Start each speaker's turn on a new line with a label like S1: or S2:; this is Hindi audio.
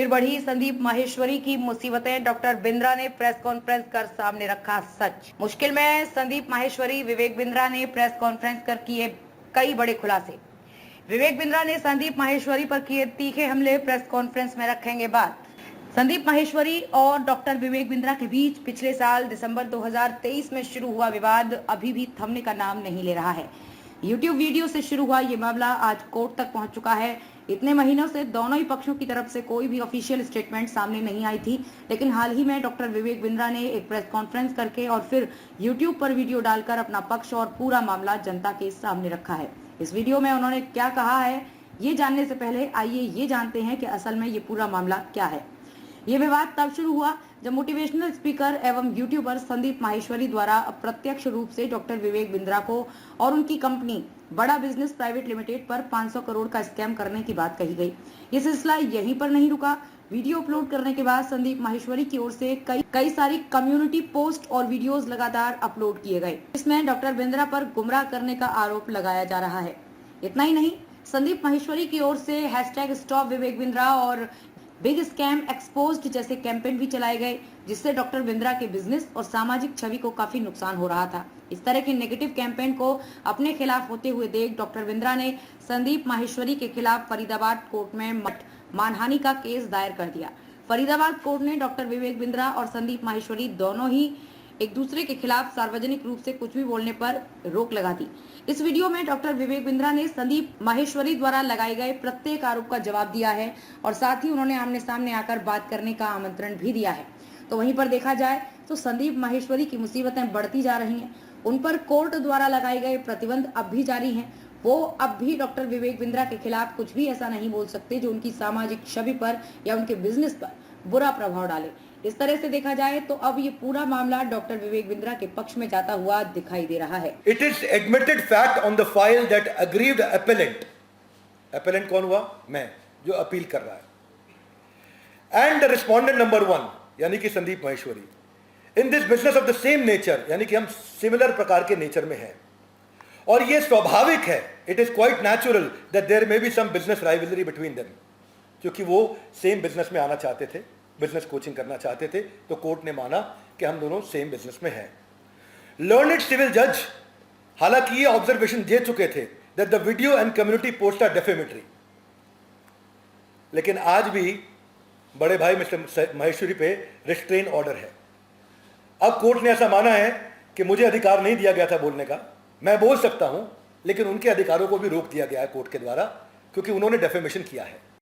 S1: फिर बढ़ी संदीप माहेश्वरी की मुसीबतें। डॉक्टर बिंद्रा ने प्रेस कॉन्फ्रेंस कर सामने रखा सच। मुश्किल में संदीप माहेश्वरी। विवेक बिंद्रा ने प्रेस कॉन्फ्रेंस कर किए कई बड़े खुलासे। विवेक बिंद्रा ने संदीप माहेश्वरी पर किए तीखे हमले। प्रेस कॉन्फ्रेंस में रखेंगे बात। संदीप माहेश्वरी और डॉक्टर विवेक बिंद्रा के बीच पिछले साल दिसंबर 2023 में शुरू हुआ विवाद अभी भी थमने का नाम नहीं ले रहा है। YouTube वीडियो से शुरू हुआ ये मामला आज कोर्ट तक पहुंच चुका है। इतने महीनों से दोनों ही पक्षों की तरफ से कोई भी ऑफिशियल स्टेटमेंट सामने नहीं आई थी, लेकिन हाल ही में डॉक्टर विवेक बिंद्रा ने एक प्रेस कॉन्फ्रेंस करके और फिर YouTube पर वीडियो डालकर अपना पक्ष और पूरा मामला जनता के सामने रखा है। इस वीडियो में उन्होंने क्या कहा है, ये जानने से पहले आइए ये जानते हैं कि असल में ये पूरा मामला क्या है। ये विवाद तब शुरू हुआ जब मोटिवेशनल स्पीकर एवं यूट्यूबर संदीप माहेश्वरी द्वारा अप्रत्यक्ष रूप से डॉक्टर विवेक बिंद्रा को और उनकी कंपनी बड़ा बिजनेस प्राइवेट लिमिटेड पर 500 करोड़ का स्कैम करने की बात कही गई। ये सिलसिला यहीं पर नहीं रुका। वीडियो अपलोड करने के बाद संदीप माहेश्वरी की ओर से कई सारी कम्युनिटी पोस्ट और वीडियोस लगातार अपलोड किए गए। इसमें डॉक्टर बिंद्रा पर गुमराह करने का आरोप लगाया जा रहा है। इतना ही नहीं, संदीप माहेश्वरी की ओर से #स्टॉप विवेक बिंद्रा और बिग स्कैम एक्सपोज्ड जैसे कैंपेन भी चलाए गए, जिससे डॉक्टर बिंद्रा के बिजनेस और सामाजिक छवि को काफी नुकसान हो रहा था। इस तरह के नेगेटिव कैंपेन को अपने खिलाफ होते हुए देख डॉक्टर बिंद्रा ने संदीप माहेश्वरी के खिलाफ फरीदाबाद कोर्ट में मानहानि का केस दायर कर दिया। फरीदाबाद कोर्ट ने डॉक्टर विवेक बिंद्रा और संदीप माहेश्वरी दोनों ही एक दूसरे के खिलाफ सार्वजनिक रूप से कुछ भी बोलने पर रोक लगा दी। इस वीडियो में डॉक्टर विवेक बिंद्रा ने संदीप माहेश्वरी द्वारा लगाए गए प्रत्येक आरोप का जवाब दिया है और साथ ही उन्होंने आमने सामने आकर बात करने का आमंत्रण भी दिया है। तो वहीं पर देखा जाए तो संदीप माहेश्वरी की मुसीबतें बढ़ती जा रही हैं। उन पर कोर्ट द्वारा लगाए गए प्रतिबंध अब भी जारी हैं। वो अब भी डॉक्टर विवेक बिंद्रा के खिलाफ कुछ भी ऐसा नहीं बोल सकते जो उनकी सामाजिक छवि पर या उनके बिजनेस पर बुरा प्रभाव डाले। इस तरह से देखा जाए तो अब ये पूरा मामला डॉक्टर विवेक बिंद्रा के पक्ष में जाता हुआ दिखाई दे रहा है।
S2: It is admitted fact on the file that aggrieved appellant, appellant कौन हुआ? मैं, जो अपील कर रहा है, and the respondent number 1 यानी कि Sandeep Maheshwari, in this business of the same nature यानी कि हम सिमिलर प्रकार के नेचर में हैं और ये स्वाभाविक है, it is quite natural that there may be some business rivalry between them, क्योंकि वो सेम बिजनेस में आना चाहते थे, बिजनेस कोचिंग करना चाहते थे, तो कोर्ट ने माना कि हम दोनों सेम बिजनेस में हैं। लर्नड सिविल जज हालांकि ये ऑब्जर्वेशन दे चुके थे that the video and community post are defamatory, लेकिन आज भी बड़े भाई मिस्टर माहेश्वरी पे रिस्ट्रेन ऑर्डर है। अब कोर्ट ने ऐसा माना है कि मुझे अधिकार नहीं दिया गया था बोलने का, मैं बोल सकता हूं, लेकिन उनके अधिकारों को भी रोक दिया गया है कोर्ट के द्वारा, क्योंकि उन्होंने डेफेमेशन किया है।